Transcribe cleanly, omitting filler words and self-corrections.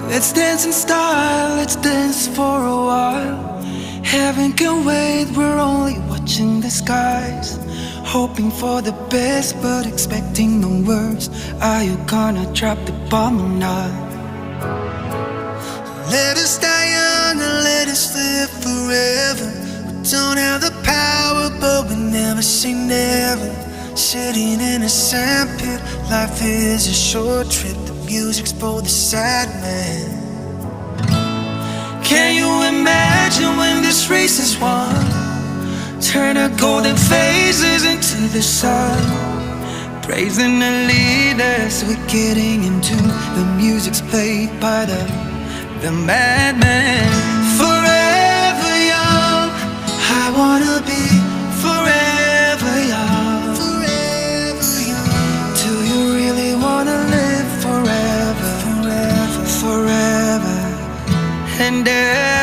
Let's dance in style, let's dance for a while. Heaven can wait, we're only watching the skies. Hoping for the best, but expecting the worst. Are you gonna drop the bomb or not? Let us die young and let us live forever. We don't have the power, but we never say never. Sitting in a sandpit, life is a short trip. The music's for the sad man. Can you imagine when this race is won? Turn our golden faces into the sun. Praising the leaders, we're getting in tune. The music's played by the madman. Forever young, I wanna be forever young. Forever young. Do you really wanna live forever? Forever, forever and ever.